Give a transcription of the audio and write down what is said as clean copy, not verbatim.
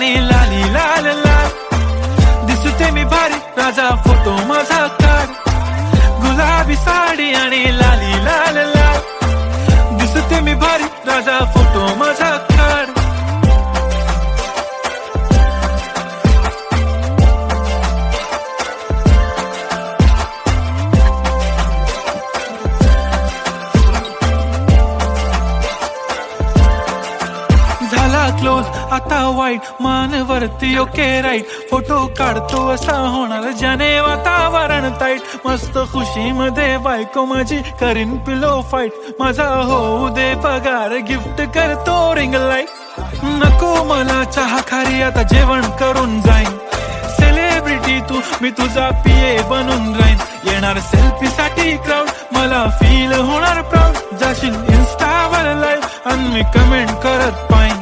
आणि लाली लाल लाल दिसते मी भारी राजा फोटो माझा काढ गुलाबी साडी आणि लाली लाल लाल दिसते मी भारी राजा फोटो माझा काढ झाला क्लोज आता वाईट मान वरती ओके राईट फोटो काढतो असा होणार ज्याने वातावरण ताईट मस्त खुशी मध्ये बायको माझी करीन पिलो फाईट माझा होऊ दे पगार गिफ्ट करतो रिंग लाईट नको मला चहा खारी आता जेवण करून जाईन सेलिब्रिटी तू मी तुझा पिये बनून राहीन येणार सेल्फी साठी क्राऊड मला फील होणार प्राऊड जाशील इन्स्टावर लाईव्ह आणि मी कमेंट करत पाहिन